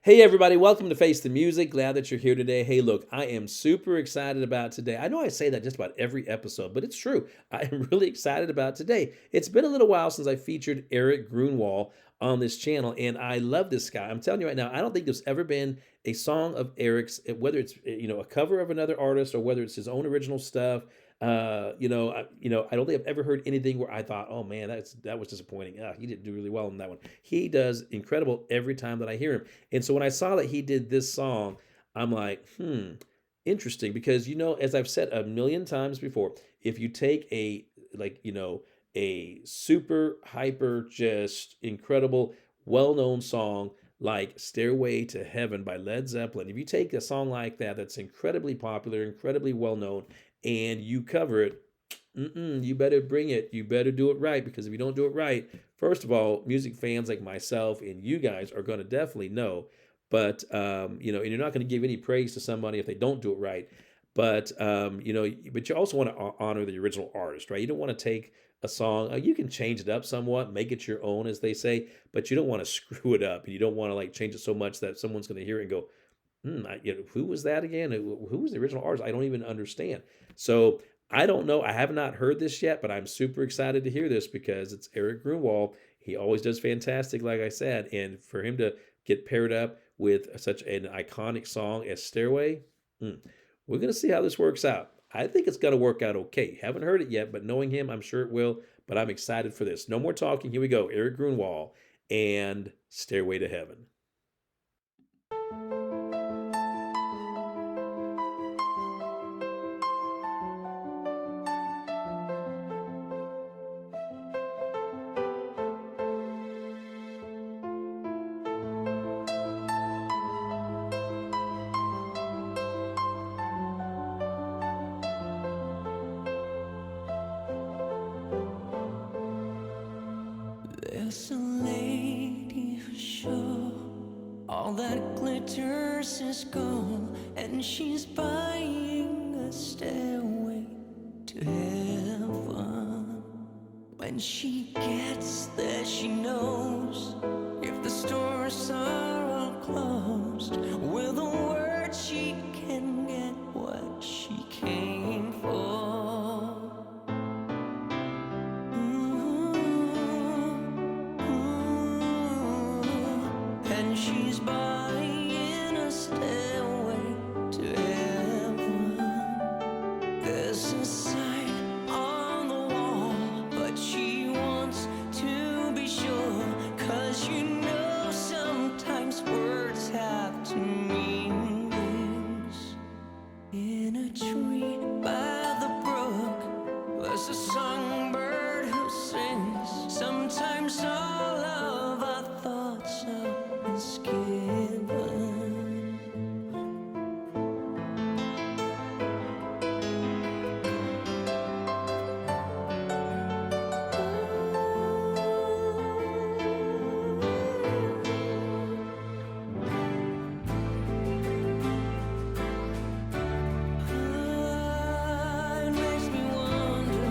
Hey everybody, welcome to Face the Music. Glad that you're here today. Hey, look, I am super excited about today. I know I say that just about every episode, but it's true. I am really excited about today. It's been a little while since I featured Erik Grönwall on this channel, and I love this guy. I'm telling you right now, I don't think there's ever been a song of Erik's, whether it's a cover of another artist or whether it's his own original stuff. I don't think I've ever heard anything where I thought, "Oh man, that was disappointing. He didn't do really well in that one." He does incredible every time that I hear him. And so when I saw that he did this song, I'm like, interesting. Because as I've said a million times before, if you take a super hyper, just incredible, well-known song like Stairway to Heaven by Led Zeppelin, if you take a song like that that's incredibly popular, incredibly well-known, and you cover it, you better bring it. You better do it right, because if you don't do it right, first of all, music fans like myself and you guys are going to definitely know. But and you're not going to give any praise to somebody if they don't do it right. But but you also want to honor the original artist, right? You don't want to take a song. You can change it up somewhat, make it your own, as they say, but you don't want to screw it up, and you don't want to like change it so much that someone's going to hear it and go, who was that again? Who was the original artist? I don't even understand. So I don't know. I have not heard this yet, but I'm super excited to hear this because it's Erik Grönwall. He always does fantastic, like I said, and for him to get paired up with such an iconic song as Stairway, we're gonna see how this works out. I think it's gonna work out okay. Haven't heard it yet, but knowing him, I'm sure it will. But I'm excited for this. No more talking. Here we go. Erik Grönwall and Stairway to Heaven. There's a lady for sure. All that glitters is gold, and she's buying a stairway to heaven. When she gets there, she knows if the stores are all closed, with a word she can get what she came for. And she's buying a stairway to heaven. There's a sign on the wall, but she wants to be sure, 'cause sometimes words have two meanings. In a tree by the brook, there's a songbird who sings. Sometimes all of our thoughts are misgiven. It makes me wonder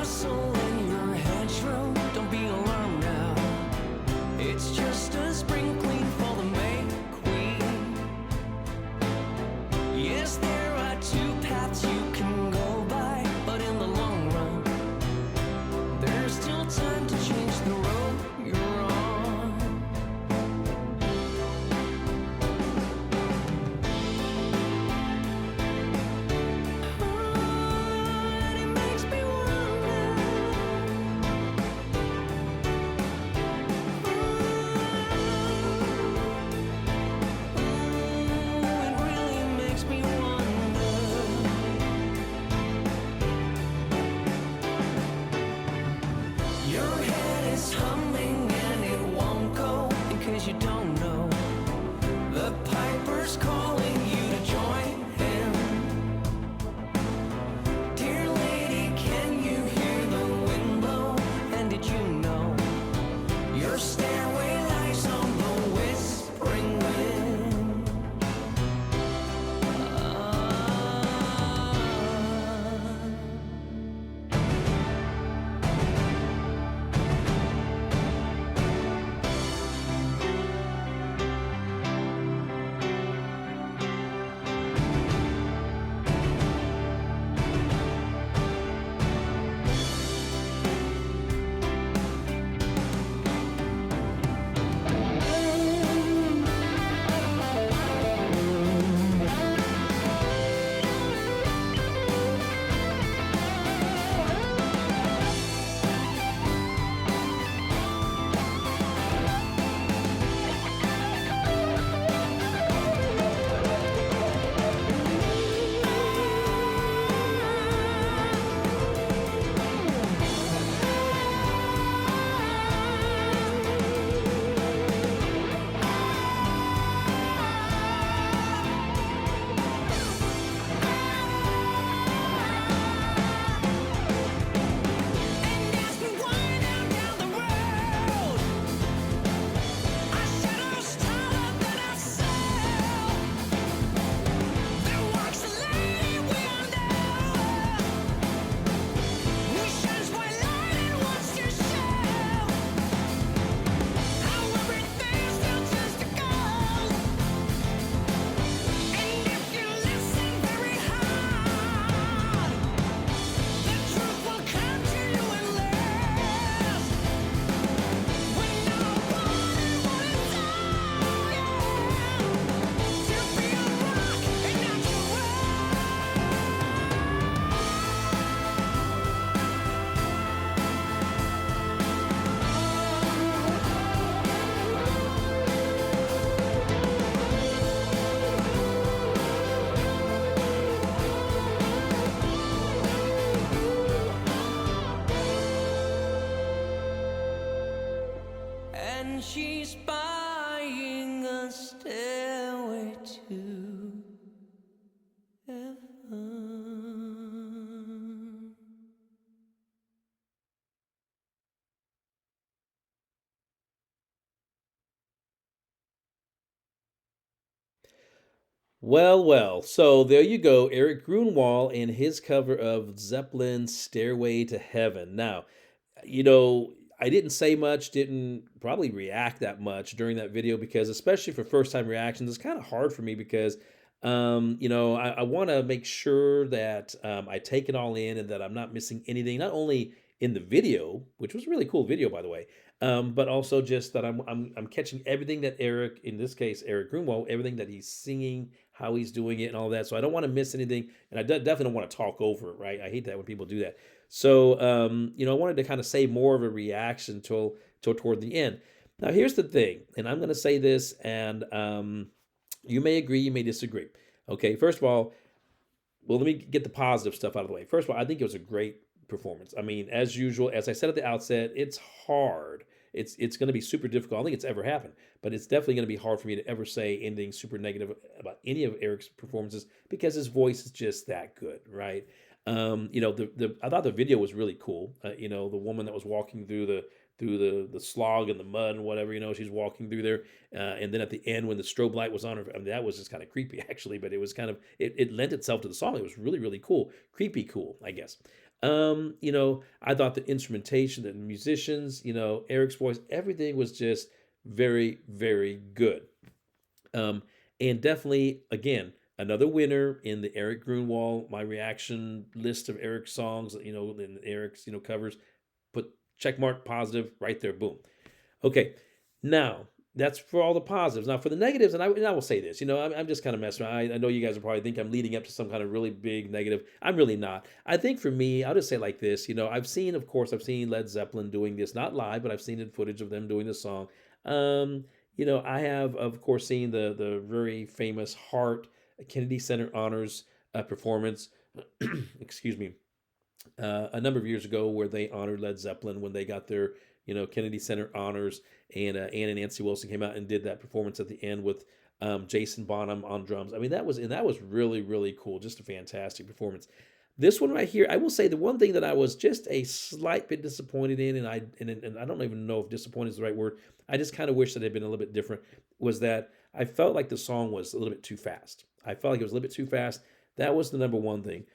rustle in your hedgerow. Don't be alarmed now. It's just a spring clean for the May Queen. Yes, there are two paths you can go by, but in the long run, there's still time to change the road you're on. And it makes me wonder, it really makes me wonder. Your head is humming and it won't go. In case you don't know, the piper's calling you to join him. Dear lady, can you hear the wind blow? And did you know your stairway lies on the whispering wind? And as we wind down the road, our shadows taller than ourselves. There walks a lady we all know, who shines white light and wants to show how everything still turns to gold. And if you listen very hard, the truth will come to you at last. When no one wanted to be a rock and not your and she's buying a stairway to heaven. Well, well. So there you go, Eric Grunwald and his cover of Zeppelin's Stairway to Heaven. Now, I didn't say much, didn't probably react that much during that video because, especially for first time reactions, it's kind of hard for me because, I want to make sure that I take it all in and that I'm not missing anything, not only in the video, which was a really cool video, by the way, but also just that I'm catching everything that Eric, in this case, Eric Grunwald, everything that he's singing, how he's doing it, and all that. So I don't want to miss anything, and I definitely don't want to talk over it, right? I hate that when people do that. So, I wanted to kind of say more of a reaction till toward the end. Now, here's the thing, and I'm going to say this, and you may agree, you may disagree. Okay, first of all, well, let me get the positive stuff out of the way. First of all, I think it was a great performance. I mean, as usual, as I said at the outset, it's hard. It's going to be super difficult. I don't think it's ever happened, but it's definitely going to be hard for me to ever say anything super negative about any of Eric's performances because his voice is just that good, right? The I thought the video was really cool. The woman that was walking through the slog and the mud and whatever, she's walking through there, and then at the end when the strobe light was on her, I mean, that was just kind of creepy actually, but it was kind of it lent itself to the song. It was really really cool, creepy cool, I guess. I thought the instrumentation, the musicians, Eric's voice, everything was just very, very good. Um, and definitely, again, another winner in the Eric Grunwald, my reaction list of Eric songs, and Eric's, covers, put check mark positive right there, boom. Okay, now that's for all the positives. Now for the negatives, and I will say this, I'm just kind of messing around. I know you guys will probably think I'm leading up to some kind of really big negative. I'm really not. I think for me, I'll just say it like this. Of course, I've seen Led Zeppelin doing this, not live, but I've seen in footage of them doing the song. Um, I have, of course, seen the very famous Hart Kennedy Center Honors performance. Excuse me, a number of years ago where they honored Led Zeppelin when they got their Kennedy Center honors, and Ann and Nancy Wilson came out and did that performance at the end with Jason Bonham on drums. I mean that was really really cool, just a fantastic performance. This one right here, I will say the one thing that I was just a slight bit disappointed in, and I don't even know if disappointed is the right word. I just kind of wish that it had been a little bit different. Was that I felt like the song was a little bit too fast. I felt like it was a little bit too fast. That was the number one thing.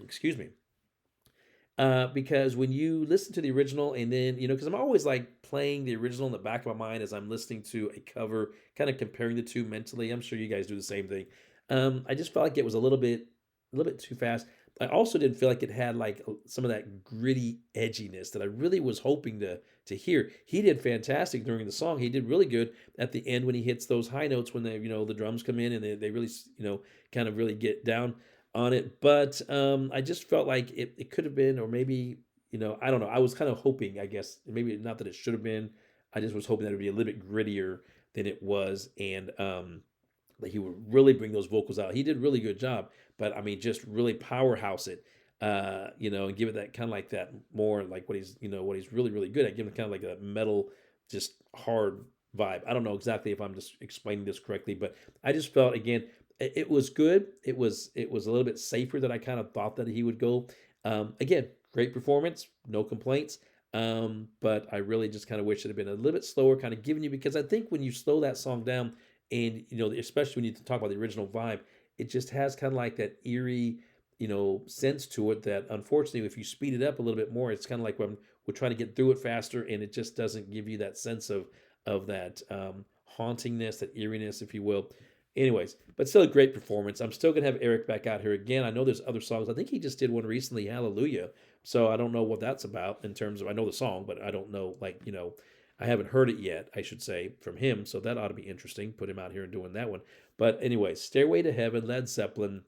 Excuse me. Because when you listen to the original and then, because I'm always like playing the original in the back of my mind as I'm listening to a cover, kind of comparing the two mentally. I'm sure you guys do the same thing. I just felt like it was a little bit too fast. I also didn't feel like it had like some of that gritty edginess that I really was hoping to hear. He did fantastic during the song. He did really good at the end when he hits those high notes when the drums come in and they really kind of really get down on it. But I just felt like it could have been, or maybe, I don't know. I was kind of hoping, I guess, maybe not that it should have been. I just was hoping that it would be a little bit grittier than it was, and that he would really bring those vocals out. He did a really good job, but I mean, just really powerhouse it, and give it that kind of like that more like what he's really really good at, give it kind of like a metal, just hard vibe. I don't know exactly if I'm just explaining this correctly, but I just felt again it was good. It was a little bit safer than I kind of thought that he would go. Again, great performance, no complaints. But I really just kind of wish it had been a little bit slower, kind of giving you, because I think when you slow that song down, and especially when you talk about the original vibe, it just has kind of like that eerie, sense to it that unfortunately, if you speed it up a little bit more, it's kind of like when we're trying to get through it faster, and it just doesn't give you that sense of that hauntingness, that eeriness, if you will. Anyways, but still a great performance. I'm still gonna have Eric back out here again. I know there's other songs. I think he just did one recently, Hallelujah. So I don't know what that's about in terms of, I know the song, but I don't know, like, I haven't heard it yet, I should say, from him. So that ought to be interesting. Put him out here and doing that one. But anyway, Stairway to Heaven, Led Zeppelin,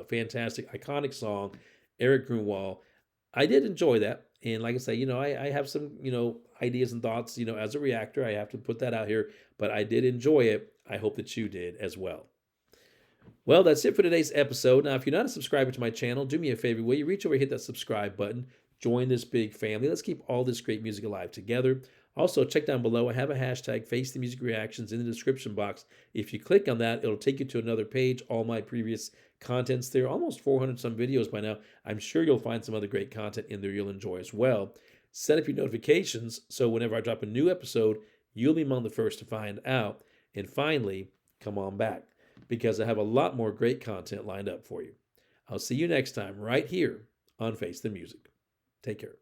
fantastic, iconic song, Eric Grunwald. I did enjoy that. And like I say, I have some, ideas and thoughts, as a reactor. I have to put that out here, but I did enjoy it. I hope that you did as well. Well, that's it for today's episode. Now, if you're not a subscriber to my channel, do me a favor. Will you reach over and hit that subscribe button? Join this big family. Let's keep all this great music alive together. Also, check down below. I have a hashtag Face the Music Reactions in the description box. If you click on that, it'll take you to another page. All my previous contents there. Almost 400 some videos by now. I'm sure you'll find some other great content in there you'll enjoy as well. Set up your notifications so whenever I drop a new episode, you'll be among the first to find out. And finally, come on back, because I have a lot more great content lined up for you. I'll see you next time right here on Face the Music. Take care.